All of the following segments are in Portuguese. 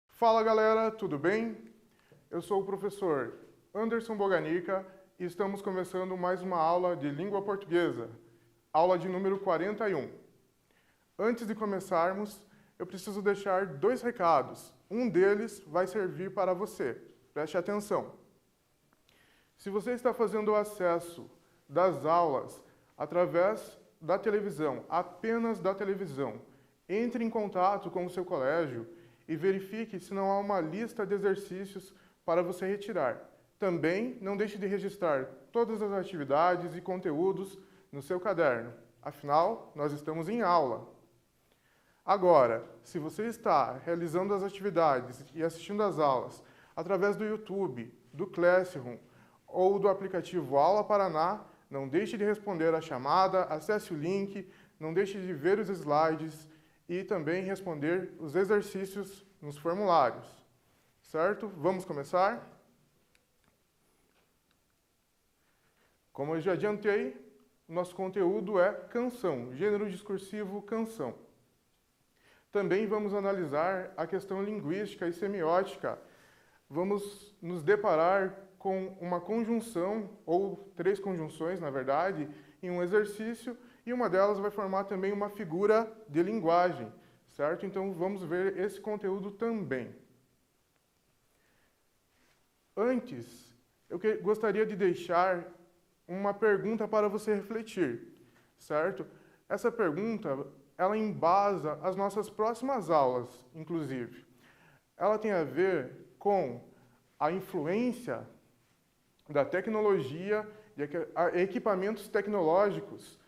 Fala galera, tudo bem? Eu sou o professor Anderson Boganica e estamos começando mais uma aula de língua portuguesa, aula de número 41. Antes de começarmos, eu preciso deixar 2 recados. Um deles vai servir para você. Preste atenção. Se você está fazendo o acesso das aulas através da televisão, apenas da televisão, entre em contato com o seu colégio e verifique se não há uma lista de exercícios para você retirar. Também não deixe de registrar todas as atividades e conteúdos no seu caderno. Afinal, nós estamos em aula. Agora, se você está realizando as atividades e assistindo às aulas através do YouTube, do Classroom ou do aplicativo Aula Paraná, não deixe de responder a chamada, acesse o link, não deixe de ver os slides e também responder os exercícios nos formulários. Certo? Vamos começar? Como eu já adiantei, nosso conteúdo é canção, gênero discursivo canção. Também vamos analisar a questão linguística e semiótica. Vamos nos deparar com uma conjunção, ou 3 conjunções, na verdade, em um exercício, e uma delas vai formar também uma figura de linguagem, certo? Então, vamos ver esse conteúdo também. Antes, eu gostaria de deixar uma pergunta para você refletir, certo? Essa pergunta, ela embasa as nossas próximas aulas, inclusive. Ela tem a ver com a influência da tecnologia e equipamentos tecnológicos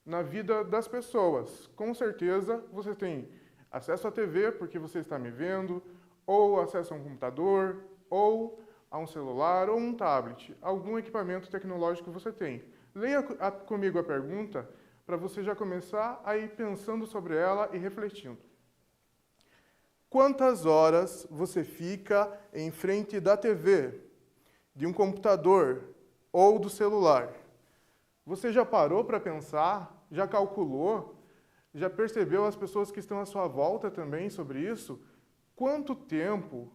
na vida das pessoas. Com certeza, você tem acesso à TV, porque você está me vendo, ou acesso a um computador, ou a um celular, ou um tablet. Algum equipamento tecnológico você tem. Leia comigo a pergunta, para você já começar a ir pensando sobre ela e refletindo. Quantas horas você fica em frente da TV, de um computador ou do celular? Você já parou para pensar? Já calculou? Já percebeu as pessoas que estão à sua volta também sobre isso? Quanto tempo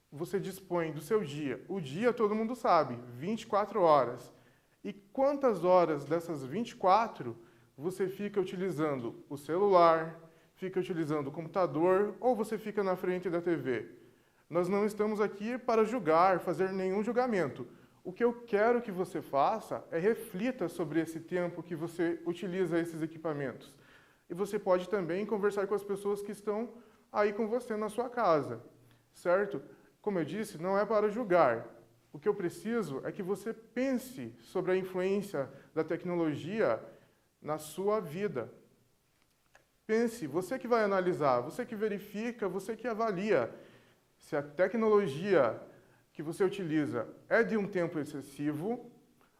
você dispõe do seu dia? O dia todo mundo sabe, 24 horas. E quantas horas dessas 24 você fica utilizando o celular, fica utilizando o computador ou você fica na frente da TV? Nós não estamos aqui para julgar, fazer nenhum julgamento. O que eu quero que você faça é reflita sobre esse tempo que você utiliza esses equipamentos. E você pode também conversar com as pessoas que estão aí com você na sua casa, certo? Como eu disse, não é para julgar. O que eu preciso é que você pense sobre a influência da tecnologia na sua vida. Pense, você que vai analisar, você que verifica, você que avalia se a tecnologia que você utiliza é de um tempo excessivo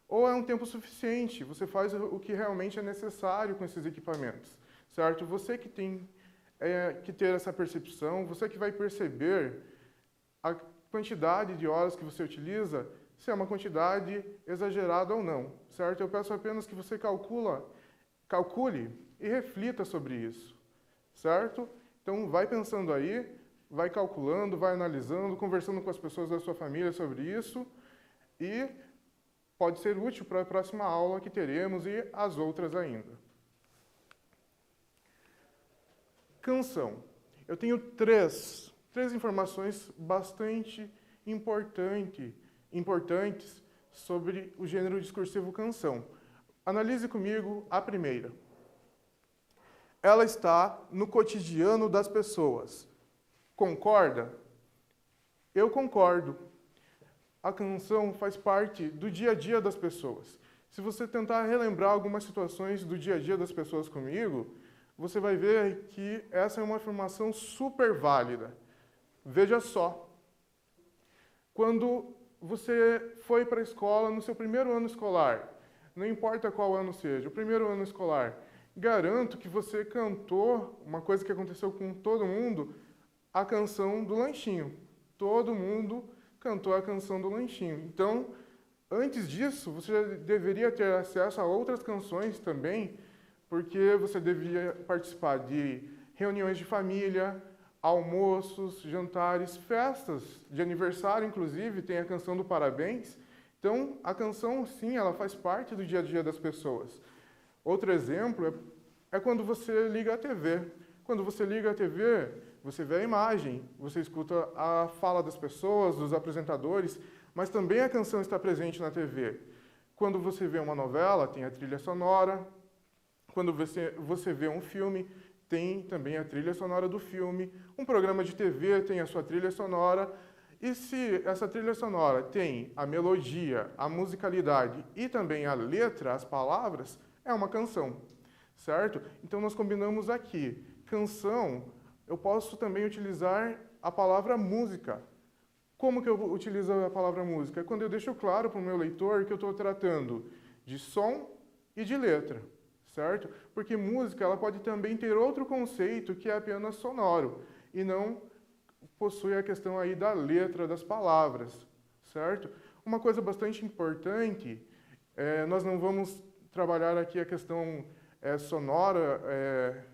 ou é um tempo suficiente. Você faz o que realmente é necessário com esses equipamentos, certo? Você que tem que ter essa percepção, você que vai perceber a quantidade de horas que você utiliza, se é uma quantidade exagerada ou não, certo? Eu peço apenas que você calcule e reflita sobre isso, certo? Então, vai pensando aí, vai calculando, vai analisando, conversando com as pessoas da sua família sobre isso e pode ser útil para a próxima aula que teremos e as outras ainda. Canção. Eu tenho três informações bastante importantes sobre o gênero discursivo canção. Analise comigo a primeira. Ela está no cotidiano das pessoas. Concorda? Eu concordo. A canção faz parte do dia a dia das pessoas. Se você tentar relembrar algumas situações do dia a dia das pessoas comigo, você vai ver que essa é uma afirmação super válida. Veja só. Quando você foi para a escola no seu primeiro ano escolar, não importa qual ano seja, o primeiro ano escolar, garanto que você cantou, uma coisa que aconteceu com todo mundo, a canção do lanchinho. Todo mundo cantou a canção do lanchinho. Então, Antes disso, você já deveria ter acesso a outras canções também, porque você devia participar de reuniões de família, almoços, jantares, festas de aniversário, inclusive, tem a canção do parabéns. Então, a canção, sim, ela faz parte do dia a dia das pessoas. Outro exemplo é quando você liga a TV. Quando você liga a TV, você vê a imagem, você escuta a fala das pessoas, dos apresentadores, mas também a canção está presente na TV. Quando você vê uma novela, tem a trilha sonora. Quando você vê um filme, tem também a trilha sonora do filme. Um programa de TV tem a sua trilha sonora. E se essa trilha sonora tem a melodia, a musicalidade e também a letra, as palavras, é uma canção, certo? Então nós combinamos aqui. Canção, eu posso também utilizar a palavra música. Como que eu utilizo a palavra música? É quando eu deixo claro para o meu leitor que eu estou tratando de som e de letra, certo? Porque música ela pode também ter outro conceito que é apenas sonoro e não possui a questão aí da letra das palavras, certo? Uma coisa bastante importante, nós não vamos trabalhar aqui a questão sonora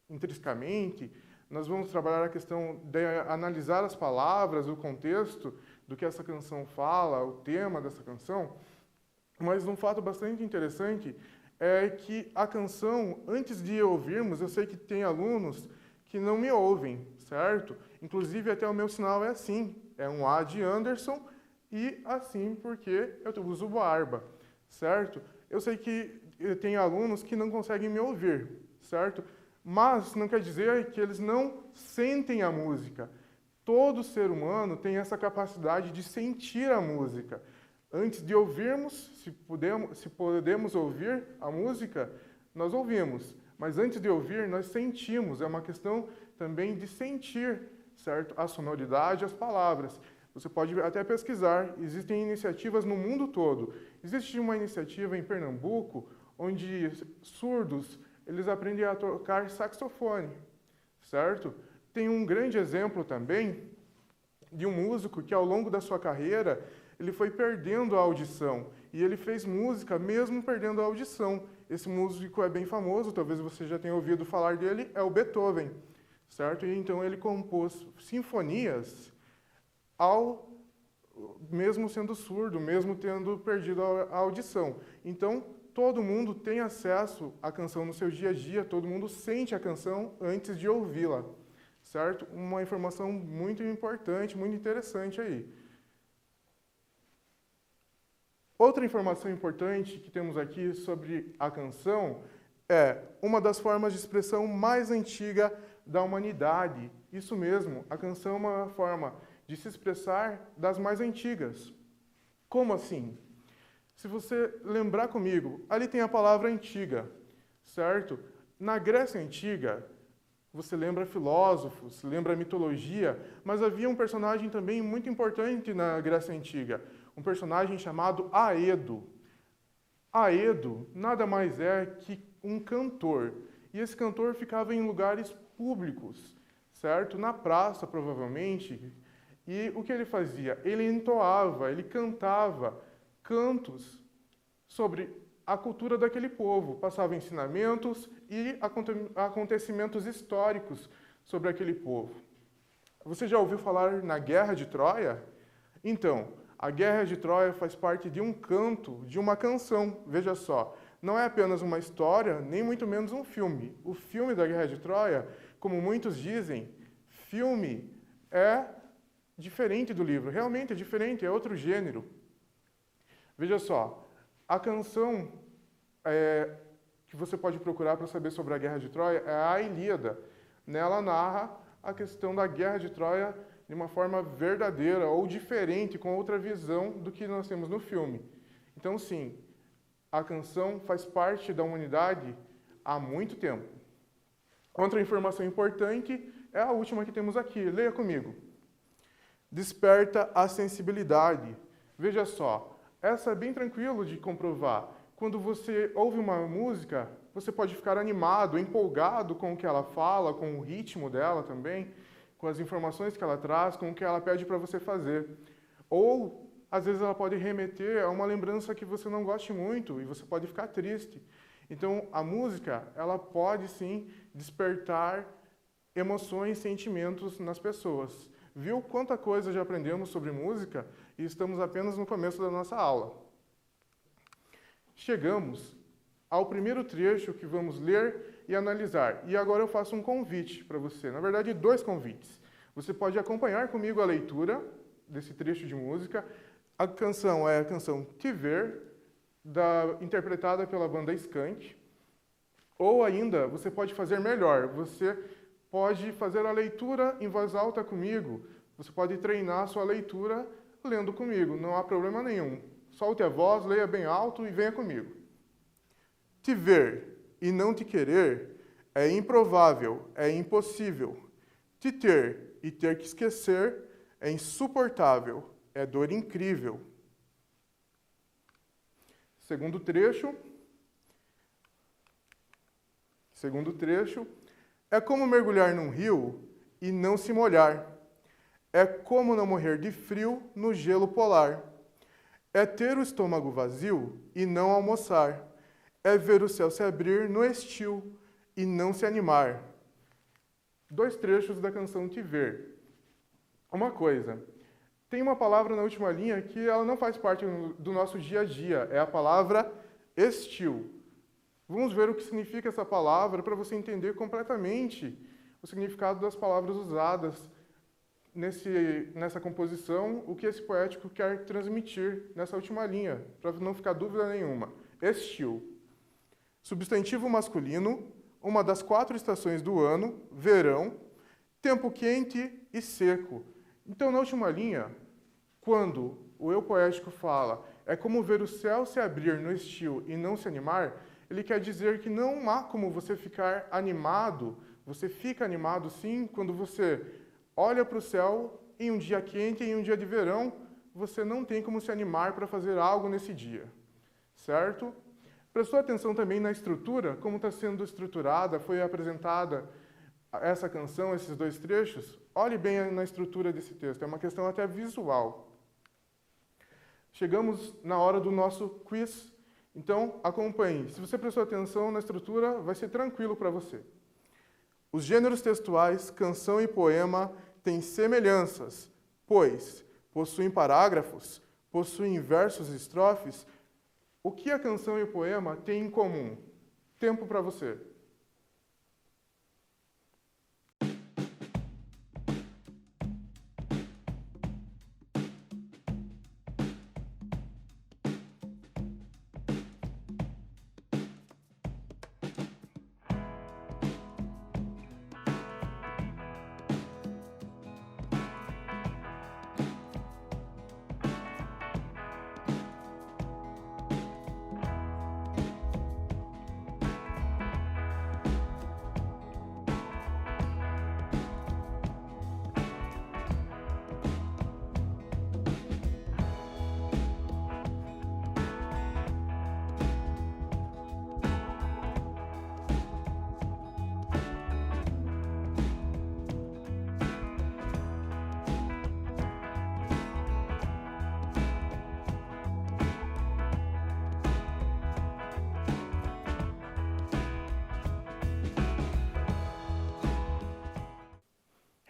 intrinsecamente, nós vamos trabalhar a questão de analisar as palavras, o contexto do que essa canção fala, o tema dessa canção, mas um fato bastante interessante é que a canção, antes de ouvirmos, eu sei que tem alunos que não me ouvem, certo? Inclusive, até o meu sinal é assim, é um A de Anderson e assim porque eu uso barba, certo? Eu sei que tem alunos que não conseguem me ouvir, certo? Mas não quer dizer que eles não sentem a música. Todo ser humano tem essa capacidade de sentir a música. Antes de ouvirmos, se podemos ouvir a música, nós ouvimos. Mas antes de ouvir, nós sentimos. É uma questão também de sentir, certo? A sonoridade, as palavras. Você pode até pesquisar. Existem iniciativas no mundo todo. Existe uma iniciativa em Pernambuco, onde surdos eles aprendem a tocar saxofone, certo? Tem um grande exemplo também de um músico que, ao longo da sua carreira, ele foi perdendo a audição. E ele fez música mesmo perdendo a audição. Esse músico é bem famoso, talvez você já tenha ouvido falar dele, é o Beethoven, certo? E então ele compôs sinfonias mesmo sendo surdo, mesmo tendo perdido a audição. Então, todo mundo tem acesso à canção no seu dia a dia, todo mundo sente a canção antes de ouvi-la, certo? Uma informação muito importante, muito interessante aí. Outra informação importante que temos aqui sobre a canção é uma das formas de expressão mais antiga da humanidade. Isso mesmo, a canção é uma forma de se expressar das mais antigas. Como assim? Se você lembrar comigo, ali tem a palavra antiga, certo? Na Grécia Antiga, você lembra filósofos, lembra mitologia, mas havia um personagem também muito importante na Grécia Antiga, um personagem chamado Aedo. Aedo nada mais é que um cantor, e esse cantor ficava em lugares públicos, certo? Na praça, provavelmente, e o que ele fazia? Ele entoava, ele cantava cantos sobre a cultura daquele povo, passava ensinamentos e acontecimentos históricos sobre aquele povo. Você já ouviu falar na Guerra de Troia? Então, a Guerra de Troia faz parte de um canto, de uma canção. Veja só, não é apenas uma história, nem muito menos um filme. O filme da Guerra de Troia, como muitos dizem, filme é diferente do livro. Realmente é diferente, é outro gênero. Veja só, a canção que você pode procurar para saber sobre a Guerra de Troia é a Ilíada. Nela narra a questão da Guerra de Troia de uma forma verdadeira ou diferente, com outra visão do que nós temos no filme. Então, sim, a canção faz parte da humanidade há muito tempo. Outra informação importante é a última que temos aqui. Leia comigo. Desperta a sensibilidade. Veja só, essa é bem tranquilo de comprovar. Quando você ouve uma música, você pode ficar animado, empolgado com o que ela fala, com o ritmo dela também, com as informações que ela traz, com o que ela pede para você fazer. Ou às vezes ela pode remeter a uma lembrança que você não goste muito e você pode ficar triste. Então, a música, ela pode sim despertar emoções, sentimentos nas pessoas. Viu quanta coisa já aprendemos sobre música e estamos apenas no começo da nossa aula. Chegamos ao primeiro trecho que vamos ler e analisar. E agora eu faço um convite para você, na verdade, 2 convites. Você pode acompanhar comigo a leitura desse trecho de música. A canção é a canção Te Ver, interpretada pela banda Skank. Ou ainda, você pode fazer melhor, você pode fazer a leitura em voz alta comigo. Você pode treinar a sua leitura lendo comigo, não há problema nenhum. Solte a voz, leia bem alto e venha comigo. Te ver e não te querer é improvável, é impossível. Te ter e ter que esquecer é insuportável, é dor incrível. Segundo trecho, é como mergulhar num rio e não se molhar. É como não morrer de frio no gelo polar. É ter o estômago vazio e não almoçar. É ver o céu se abrir no estio e não se animar. 2 trechos da canção Te Ver. Uma coisa, tem uma palavra na última linha que ela não faz parte do nosso dia a dia, é a palavra estio. Vamos ver o que significa essa palavra para você entender completamente o significado das palavras usadas nessa composição, o que esse poético quer transmitir nessa última linha, para não ficar dúvida nenhuma. Estio. Substantivo masculino, uma das 4 estações do ano, verão, tempo quente e seco. Então, na última linha, quando o eu poético fala é como ver o céu se abrir no estio e não se animar, ele quer dizer que não há como você ficar animado, você fica animado sim quando você olha para o céu em um dia quente e em um dia de verão, você não tem como se animar para fazer algo nesse dia, certo? Prestou atenção também na estrutura, como está sendo estruturada, foi apresentada essa canção, esses 2 trechos? Olhe bem na estrutura desse texto, é uma questão até visual. Chegamos na hora do nosso quiz, então acompanhe. Se você prestou atenção na estrutura, vai ser tranquilo para você. Os gêneros textuais, canção e poema, têm semelhanças, pois possuem parágrafos, possuem versos e estrofes. O que a canção e o poema têm em comum? Tempo para você.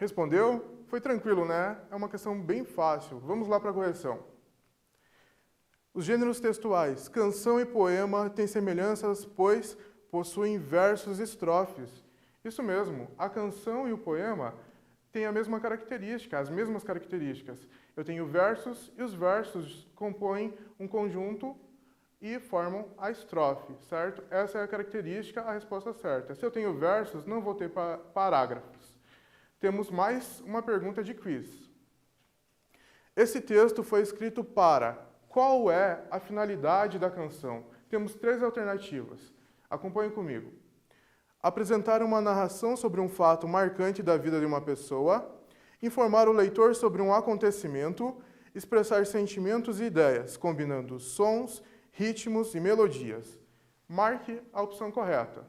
Respondeu? Foi tranquilo, né? É uma questão bem fácil. Vamos lá para a correção. Os gêneros textuais, canção e poema, têm semelhanças, pois possuem versos e estrofes. Isso mesmo, a canção e o poema têm a mesma característica, as mesmas características. Eu tenho versos e os versos compõem um conjunto e formam a estrofe, certo? Essa é a característica, a resposta certa. Se eu tenho versos, não vou ter parágrafos. Temos mais uma pergunta de quiz. Esse texto foi escrito para... Qual é a finalidade da canção? Temos 3 alternativas. Acompanhe comigo. Apresentar uma narração sobre um fato marcante da vida de uma pessoa, informar o leitor sobre um acontecimento, expressar sentimentos e ideias, combinando sons, ritmos e melodias. Marque a opção correta.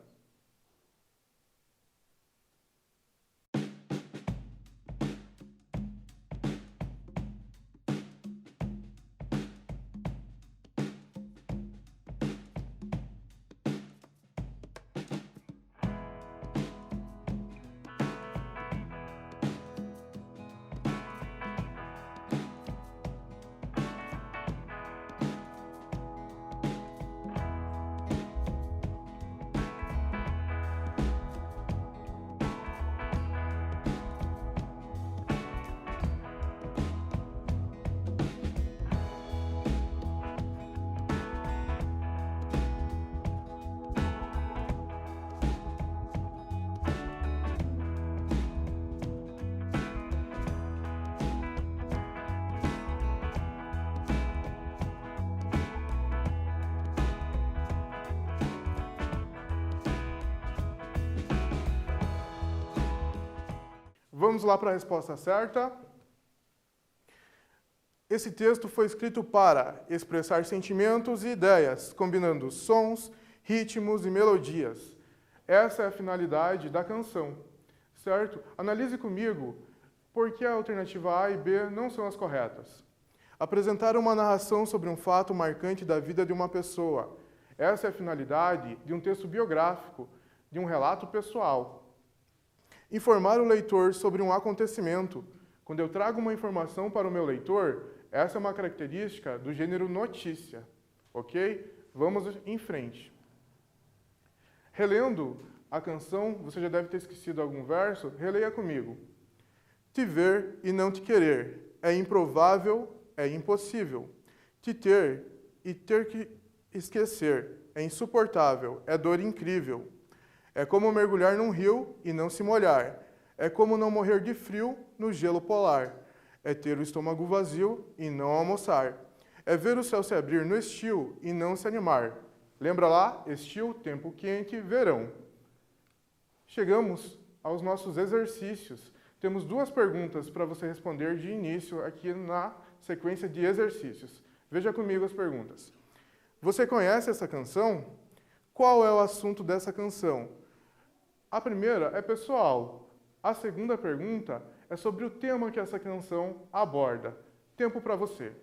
Vamos lá para a resposta certa. Esse texto foi escrito para expressar sentimentos e ideias, combinando sons, ritmos e melodias. Essa é a finalidade da canção, certo? Analise comigo por que a alternativa A e B não são as corretas. Apresentar uma narração sobre um fato marcante da vida de uma pessoa. Essa é a finalidade de um texto biográfico, de um relato pessoal. Informar o leitor sobre um acontecimento. Quando eu trago uma informação para o meu leitor, essa é uma característica do gênero notícia, ok? Vamos em frente. Relendo a canção, você já deve ter esquecido algum verso, releia comigo. Te ver e não te querer, é improvável, é impossível. Te ter e ter que esquecer, é insuportável, é dor incrível. É como mergulhar num rio e não se molhar. É como não morrer de frio no gelo polar. É ter o estômago vazio e não almoçar. É ver o céu se abrir no estio e não se animar. Lembra lá? Estio, tempo quente, verão. Chegamos aos nossos exercícios. Temos 2 perguntas para você responder de início aqui na sequência de exercícios. Veja comigo as perguntas. Você conhece essa canção? Qual é o assunto dessa canção? A primeira é pessoal. A segunda pergunta é sobre o tema que essa canção aborda. Tempo para você.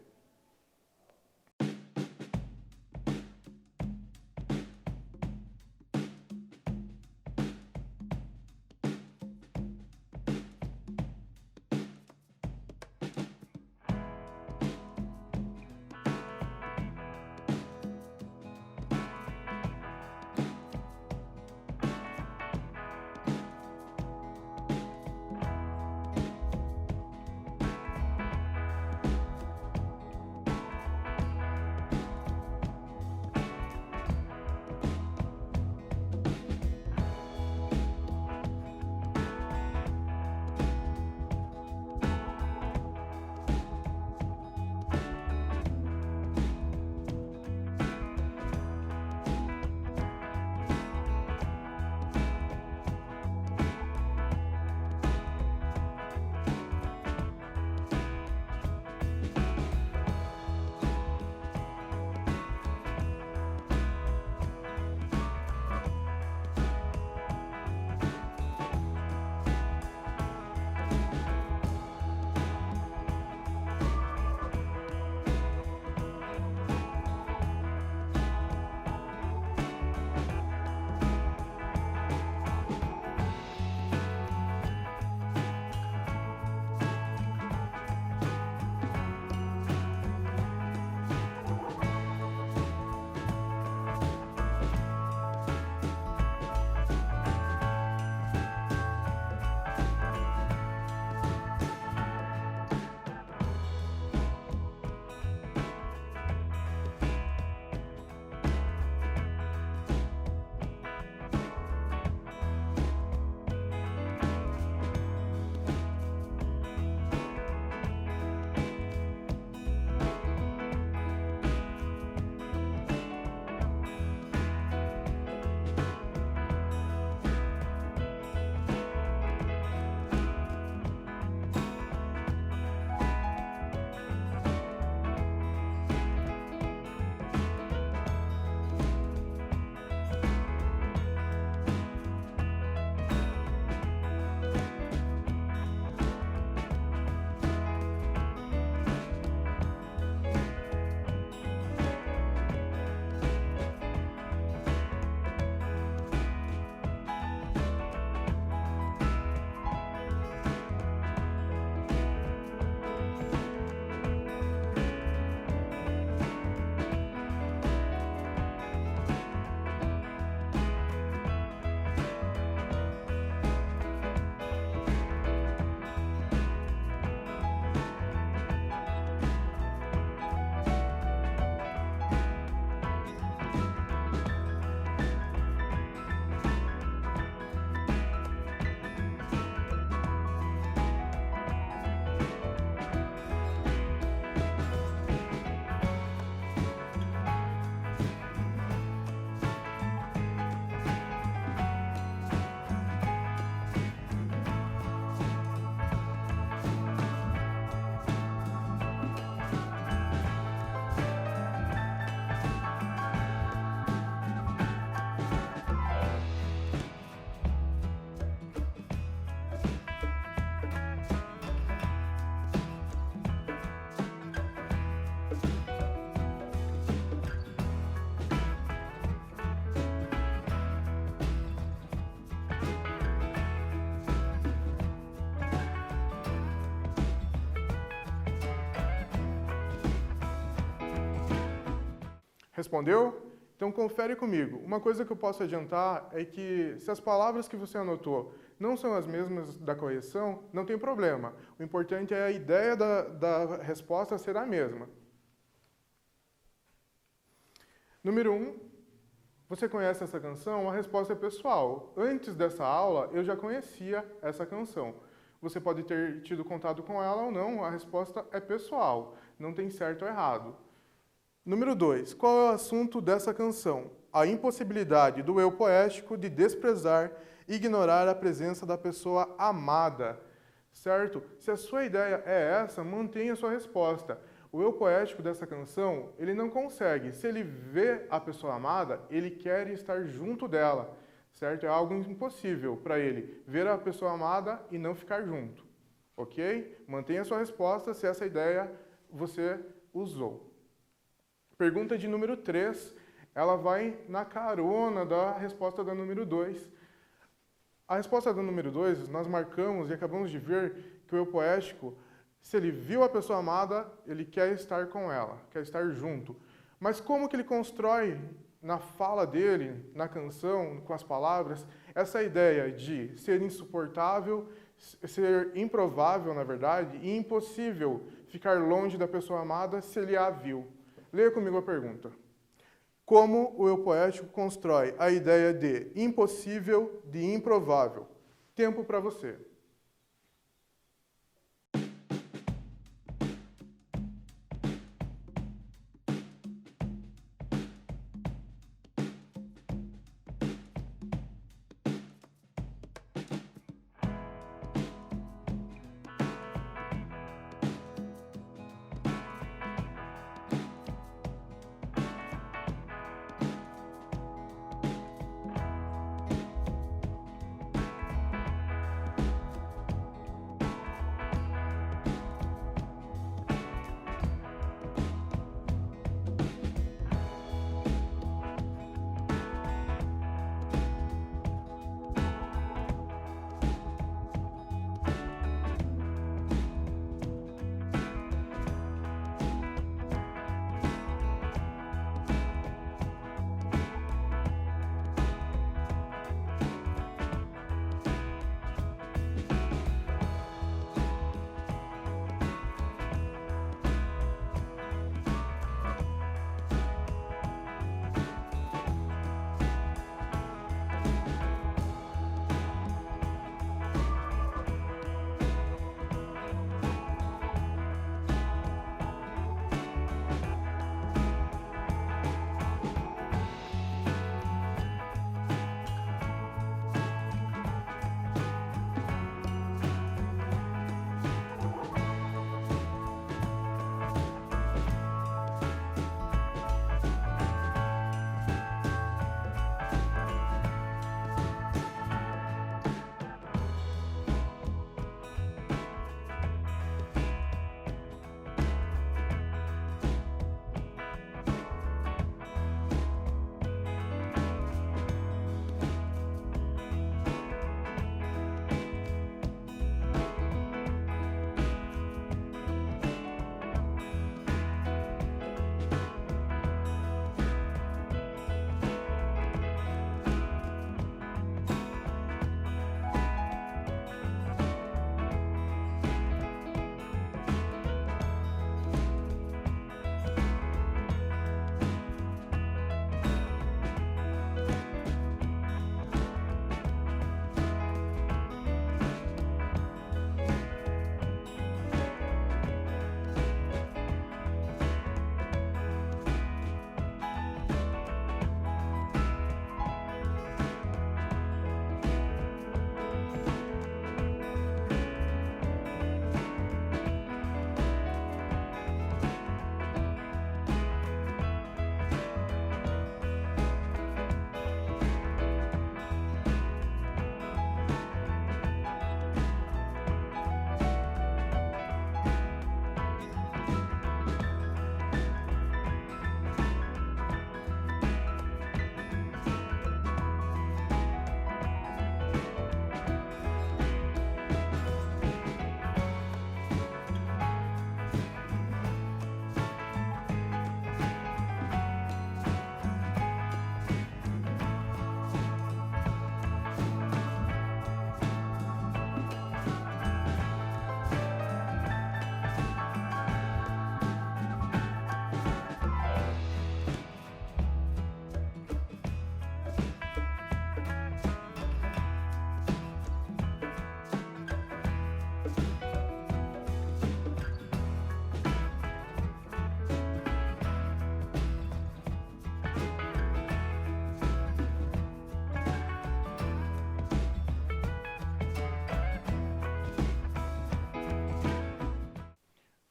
Respondeu? Então confere comigo. Uma coisa que eu posso adiantar é que se as palavras que você anotou não são as mesmas da correção, não tem problema. O importante é a ideia da resposta ser a mesma. Número 1, você conhece essa canção? A resposta é pessoal. Antes dessa aula, eu já conhecia essa canção. Você pode ter tido contato com ela ou não, a resposta é pessoal. Não tem certo ou errado. Número 2, qual é o assunto dessa canção? A impossibilidade do eu poético de desprezar e ignorar a presença da pessoa amada, certo? Se a sua ideia é essa, mantenha a sua resposta. O eu poético dessa canção, ele não consegue. Se ele vê a pessoa amada, ele quer estar junto dela, certo? É algo impossível para ele ver a pessoa amada e não ficar junto, ok? Mantenha a sua resposta se essa ideia você usou. Pergunta de número 3, ela vai na carona da resposta da número 2. A resposta da número 2, nós marcamos e acabamos de ver que o eu poético, se ele viu a pessoa amada, ele quer estar com ela, quer estar junto. Mas como que ele constrói na fala dele, na canção, com as palavras, essa ideia de ser insuportável, ser improvável, na verdade, e impossível ficar longe da pessoa amada se ele a viu? Leia comigo a pergunta. Como o eu poético constrói a ideia de impossível, de improvável? Tempo para você.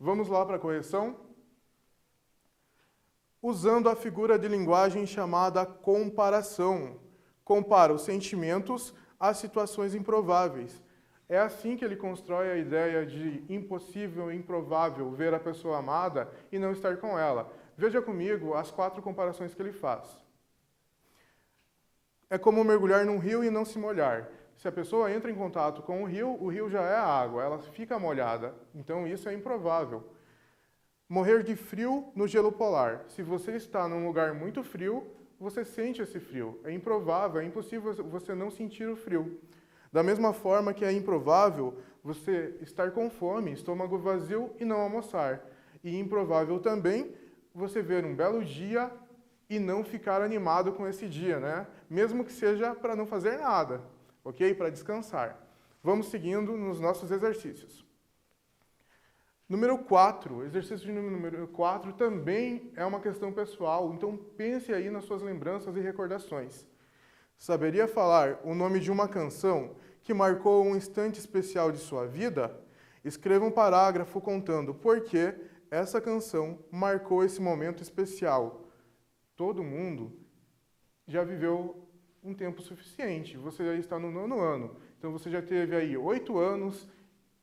Vamos lá para a correção? Usando a figura de linguagem chamada comparação. Compara os sentimentos às situações improváveis. É assim que ele constrói a ideia de impossível e improvável ver a pessoa amada e não estar com ela. Veja comigo as 4 comparações que ele faz. É como mergulhar num rio e não se molhar. Se a pessoa entra em contato com o rio já é água, ela fica molhada. Então isso é improvável. Morrer de frio no gelo polar. Se você está num lugar muito frio, você sente esse frio. É improvável, é impossível você não sentir o frio. Da mesma forma que é improvável você estar com fome, estômago vazio e não almoçar. E improvável também você ver um belo dia e não ficar animado com esse dia, né? Mesmo que seja para não fazer nada, ok? Para descansar. Vamos seguindo nos nossos exercícios. Número 4, exercício de número 4 também é uma questão pessoal, então pense aí nas suas lembranças e recordações. Saberia falar o nome de uma canção que marcou um instante especial de sua vida? Escreva um parágrafo contando por que essa canção marcou esse momento especial. Todo mundo já viveu um tempo suficiente, você já está no 9º ano, então você já teve aí 8 anos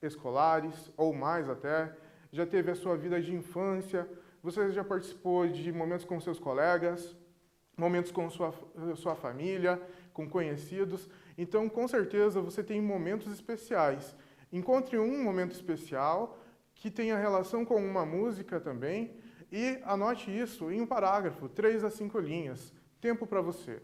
escolares, ou mais até, já teve a sua vida de infância, você já participou de momentos com seus colegas, momentos com sua família, com conhecidos, então com certeza você tem momentos especiais. Encontre um momento especial que tenha relação com uma música também e anote isso em um parágrafo, 3 a 5 linhas. Tempo para você.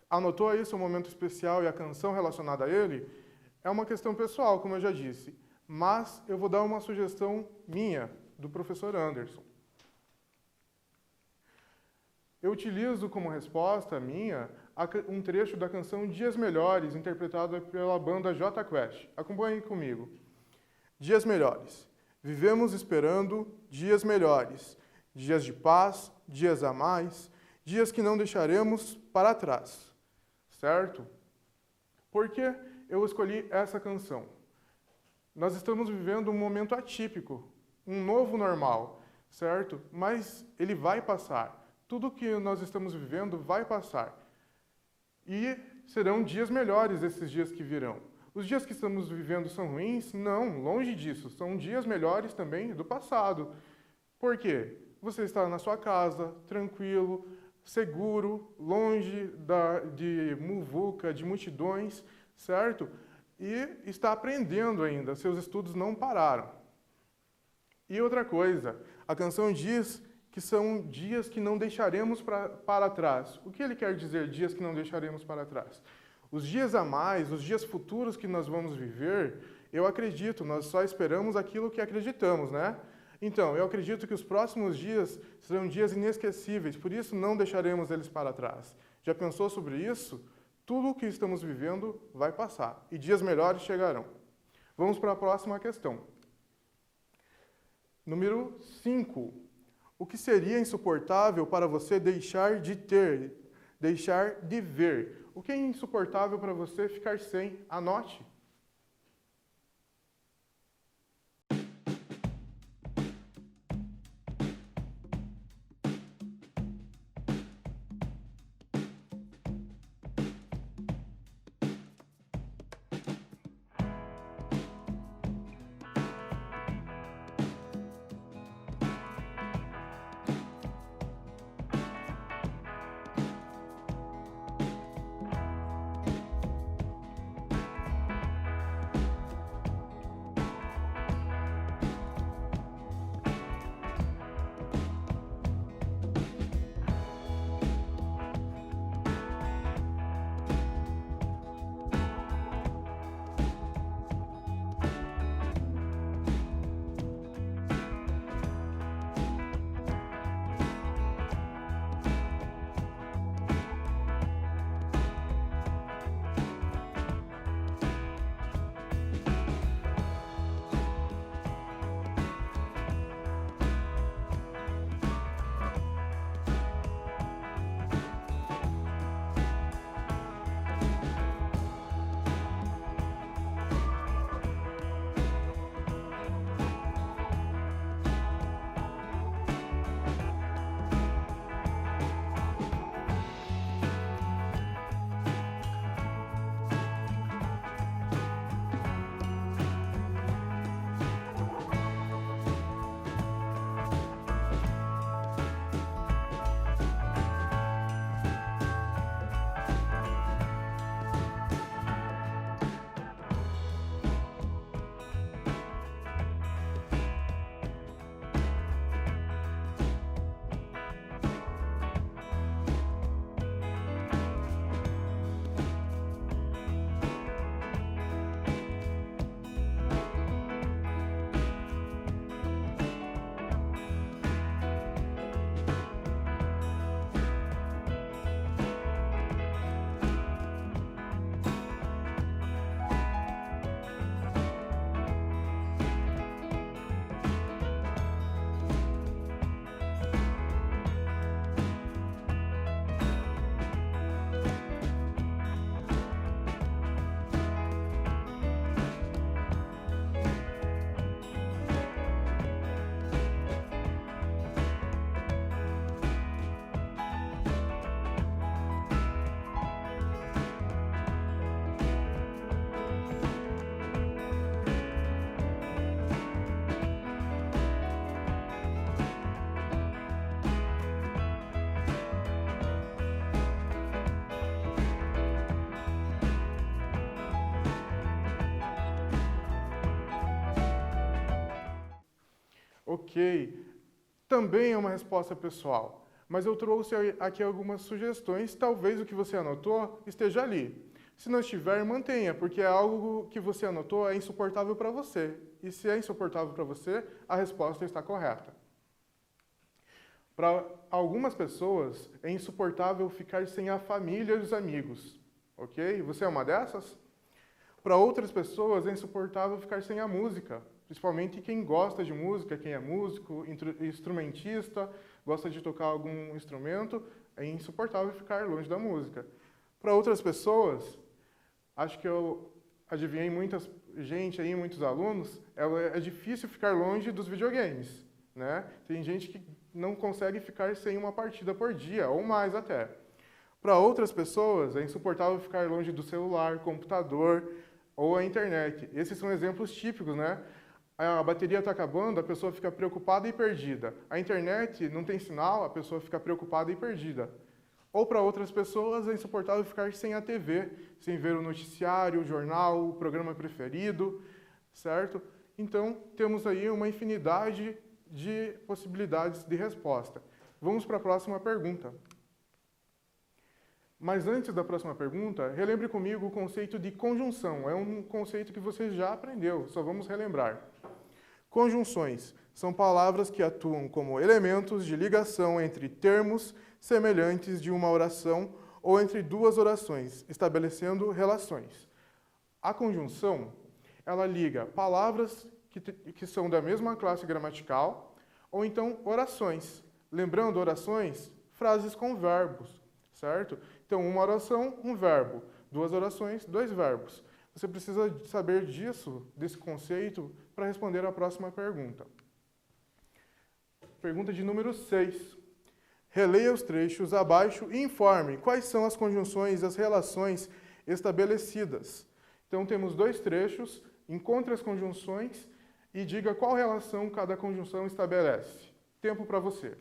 Anotou aí seu momento especial e a canção relacionada a ele? É uma questão pessoal, como eu já disse, mas eu vou dar uma sugestão minha, do professor Anderson. Eu utilizo como resposta minha um trecho da canção Dias Melhores, interpretada pela banda Jota Quest. Acompanhem comigo. Dias melhores. Vivemos esperando dias melhores. Dias de paz, dias a mais, dias que não deixaremos para trás. Certo? Por que eu escolhi essa canção? Nós estamos vivendo um momento atípico, um novo normal, certo? Mas ele vai passar. Tudo que nós estamos vivendo vai passar. E serão dias melhores esses dias que virão. Os dias que estamos vivendo são ruins? Não, longe disso. São dias melhores também do passado. Por quê? Você está na sua casa, tranquilo, seguro, longe de muvuca, de multidões, certo? E está aprendendo ainda, seus estudos não pararam. E outra coisa, a canção diz que são dias que não deixaremos para trás. O que ele quer dizer, dias que não deixaremos para trás? Os dias a mais, os dias futuros que nós vamos viver, eu acredito, nós só esperamos aquilo que acreditamos, né? Então, eu acredito que os próximos dias serão dias inesquecíveis, por isso não deixaremos eles para trás. Já pensou sobre isso? Tudo o que estamos vivendo vai passar, e dias melhores chegarão. Vamos para a próxima questão. Número 5. O que seria insuportável para você deixar de ter, deixar de ver? O que é insuportável para você ficar sem? Anote. Ok. Também é uma resposta pessoal. Mas eu trouxe aqui algumas sugestões, talvez o que você anotou esteja ali. Se não estiver, mantenha, porque é algo que você anotou é insuportável para você. E se é insuportável para você, a resposta está correta. Para algumas pessoas, é insuportável ficar sem a família e os amigos. Ok? Você é uma dessas? Para outras pessoas, é insuportável ficar sem a música. Principalmente quem gosta de música, quem é músico, instrumentista, gosta de tocar algum instrumento, é insuportável ficar longe da música. Para outras pessoas, acho que eu adivinhei muita gente aí, muitos alunos, é difícil ficar longe dos videogames, né? Tem gente que não consegue ficar sem uma partida por dia, ou mais até. Para outras pessoas, é insuportável ficar longe do celular, computador ou a internet. Esses são exemplos típicos, né? A bateria está acabando, a pessoa fica preocupada e perdida. A internet não tem sinal, a pessoa fica preocupada e perdida. Ou para outras pessoas é insuportável ficar sem a TV, sem ver o noticiário, o jornal, o programa preferido, certo? Então, temos aí uma infinidade de possibilidades de resposta. Vamos para a próxima pergunta. Mas antes da próxima pergunta, relembre comigo o conceito de conjunção. É um conceito que você já aprendeu, só vamos relembrar. Conjunções são palavras que atuam como elementos de ligação entre termos semelhantes de uma oração ou entre duas orações, estabelecendo relações. A conjunção, ela liga palavras que são da mesma classe gramatical ou então orações. Lembrando orações, frases com verbos, certo? Então, uma oração, um verbo. Duas orações, dois verbos. Você precisa saber disso, desse conceito, para responder a próxima pergunta. Pergunta de número 6. Releia os trechos abaixo e informe quais são as conjunções e as relações estabelecidas. Então, temos dois trechos, encontre as conjunções e diga qual relação cada conjunção estabelece. Tempo para você.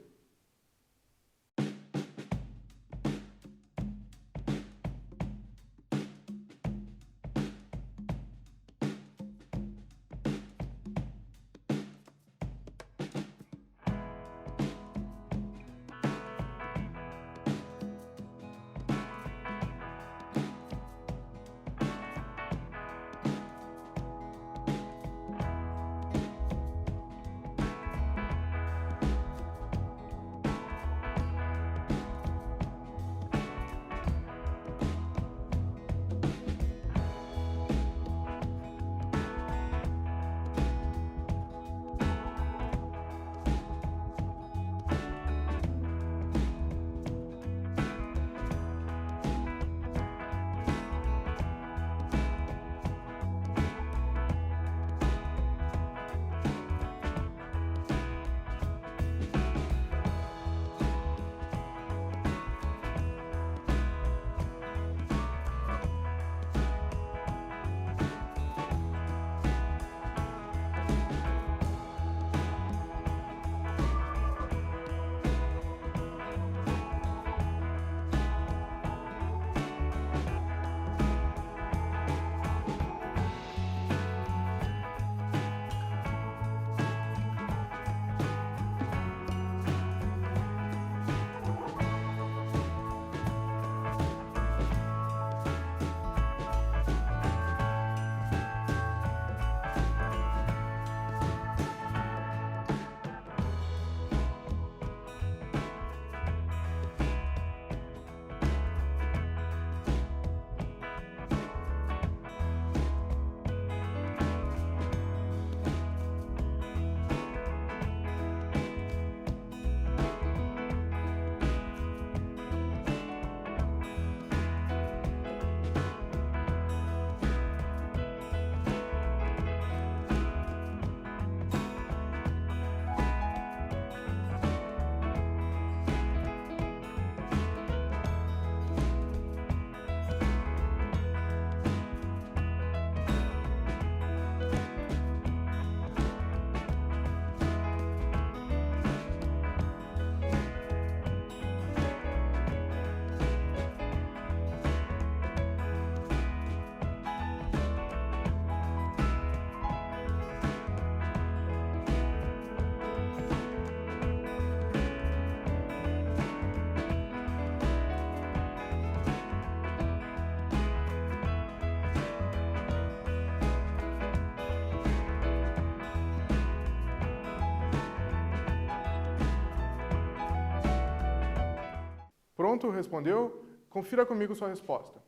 Pronto? Respondeu? Confira comigo sua resposta.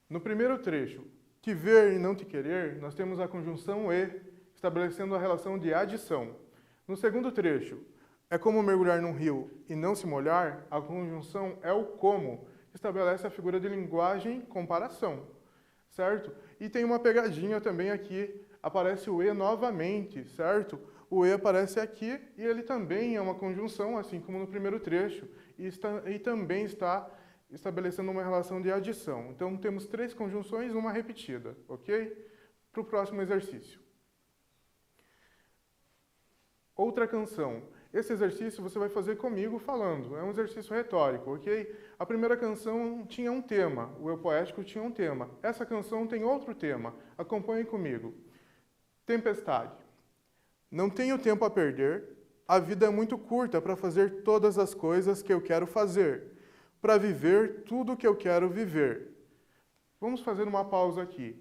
No primeiro trecho, te ver e não te querer, nós temos a conjunção e, estabelecendo a relação de adição. No segundo trecho, é como mergulhar num rio e não se molhar, a conjunção é o como, estabelece a figura de linguagem comparação, certo? E tem uma pegadinha também aqui, aparece o e novamente, certo? O e aparece aqui e ele também é uma conjunção, assim como no primeiro trecho, e também está estabelecendo uma relação de adição. Então, temos 3 conjunções, uma repetida, ok? Para o próximo exercício. Outra canção. Esse exercício você vai fazer comigo falando. É um exercício retórico, ok? A primeira canção tinha um tema. O eu poético tinha um tema. Essa canção tem outro tema. Acompanhe comigo. Tempestade. Não tenho tempo a perder. A vida é muito curta para fazer todas as coisas que eu quero fazer. Para viver tudo que eu quero viver. Vamos fazer uma pausa aqui.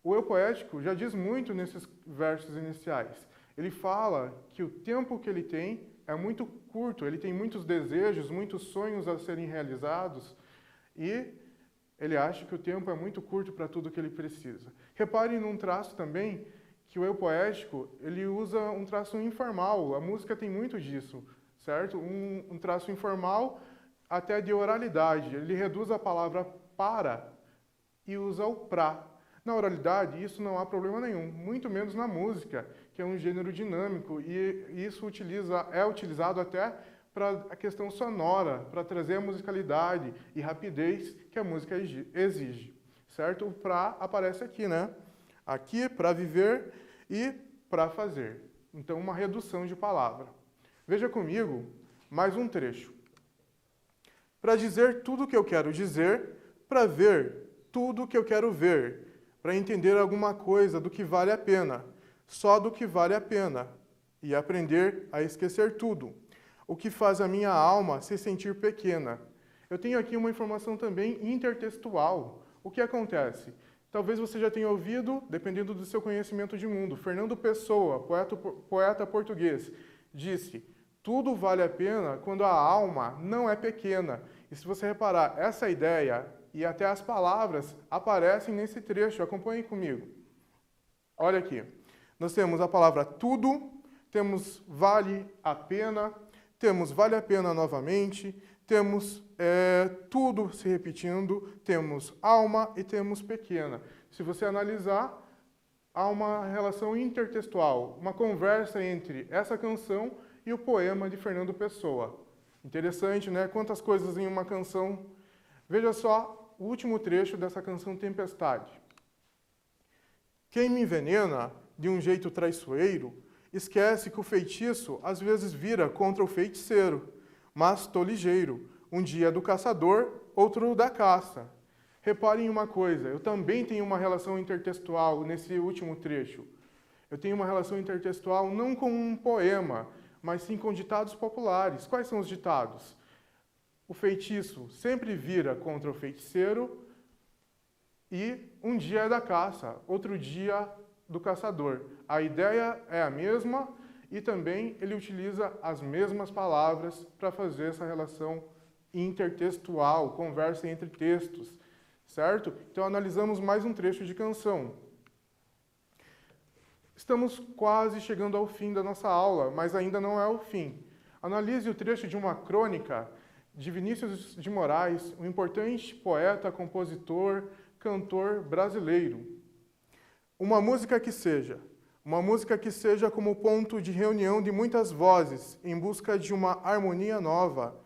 O eu poético já diz muito nesses versos iniciais. Ele fala que o tempo que ele tem é muito curto, ele tem muitos desejos, muitos sonhos a serem realizados e ele acha que o tempo é muito curto para tudo que ele precisa. Reparem num traço também que o eu poético, ele usa um traço informal, a música tem muito disso, certo? Um traço informal até de oralidade, ele reduz a palavra para e usa o pra. Na oralidade, isso não há problema nenhum, muito menos na música, que é um gênero dinâmico, e isso é utilizado até para a questão sonora, para trazer a musicalidade e rapidez que a música exige, certo? O pra aparece aqui, né? Aqui, para viver e para fazer. Então, uma redução de palavra. Veja comigo mais um trecho. Para dizer tudo o que eu quero dizer, para ver tudo o que eu quero ver, para entender alguma coisa do que vale a pena, só do que vale a pena, e aprender a esquecer tudo, o que faz a minha alma se sentir pequena. Eu tenho aqui uma informação também intertextual. O que acontece? Talvez você já tenha ouvido, dependendo do seu conhecimento de mundo, Fernando Pessoa, poeta português, disse: tudo vale a pena quando a alma não é pequena. E se você reparar, essa ideia e até as palavras aparecem nesse trecho. Acompanhe comigo. Olha aqui. Nós temos a palavra tudo, temos vale a pena, temos vale a pena novamente, temos tudo se repetindo, temos alma e temos pequena. Se você analisar, há uma relação intertextual, uma conversa entre essa canção e o poema de Fernando Pessoa. Interessante, né? Quantas coisas em uma canção. Veja só o último trecho dessa canção Tempestade. Quem me envenena de um jeito traiçoeiro, esquece que o feitiço às vezes vira contra o feiticeiro, mas tô ligeiro, um dia é do caçador, outro da caça. Reparem uma coisa, eu também tenho uma relação intertextual nesse último trecho. Eu tenho uma relação intertextual não com um poema, mas sim com ditados populares. Quais são os ditados? O feitiço sempre vira contra o feiticeiro e um dia é da caça, outro dia do caçador. A ideia é a mesma e também ele utiliza as mesmas palavras para fazer essa relação intertextual, conversa entre textos, certo? Então analisamos mais um trecho de canção. Estamos quase chegando ao fim da nossa aula, mas ainda não é o fim. Analise o trecho de uma crônica de Vinícius de Moraes, um importante poeta, compositor, cantor brasileiro. Uma música que seja como ponto de reunião de muitas vozes em busca de uma harmonia nova.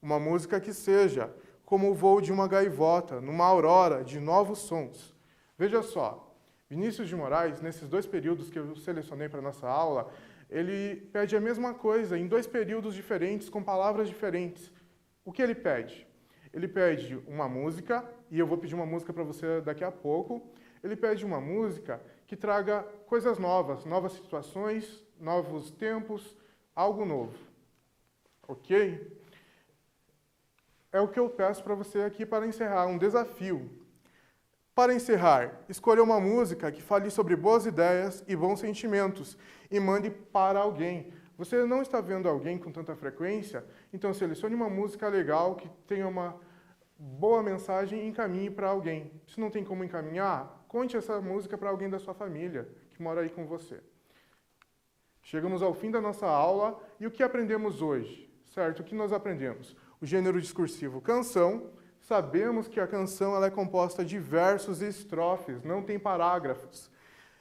Uma música que seja como o voo de uma gaivota numa aurora de novos sons. Veja só, Vinícius de Moraes, nesses 2 períodos que eu selecionei para a nossa aula, ele pede a mesma coisa em 2 períodos diferentes, com palavras diferentes. O que ele pede? Ele pede uma música, e eu vou pedir uma música para você daqui a pouco. Ele pede uma música que traga coisas novas, novas situações, novos tempos, algo novo. Ok? É o que eu peço para você aqui para encerrar, um desafio. Para encerrar, escolha uma música que fale sobre boas ideias e bons sentimentos e mande para alguém. Você não está vendo alguém com tanta frequência? Então selecione uma música legal, que tenha uma boa mensagem e encaminhe para alguém. Se não tem como encaminhar, conte essa música para alguém da sua família, que mora aí com você. Chegamos ao fim da nossa aula e o que aprendemos hoje? Certo? O que nós aprendemos? O gênero discursivo canção. Sabemos que a canção ela é composta de versos e estrofes, não tem parágrafos.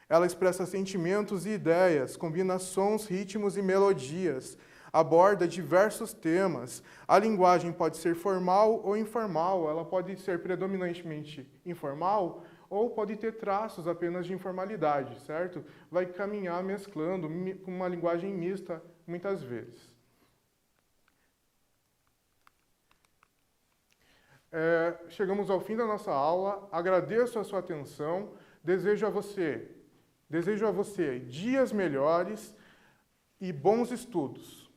Ela expressa sentimentos e ideias, combina sons, ritmos e melodias, aborda diversos temas. A linguagem pode ser formal ou informal, ela pode ser predominantemente informal ou pode ter traços apenas de informalidade, certo? Vai caminhar mesclando com uma linguagem mista muitas vezes. Chegamos ao fim da nossa aula, agradeço a sua atenção, desejo a você dias melhores e bons estudos.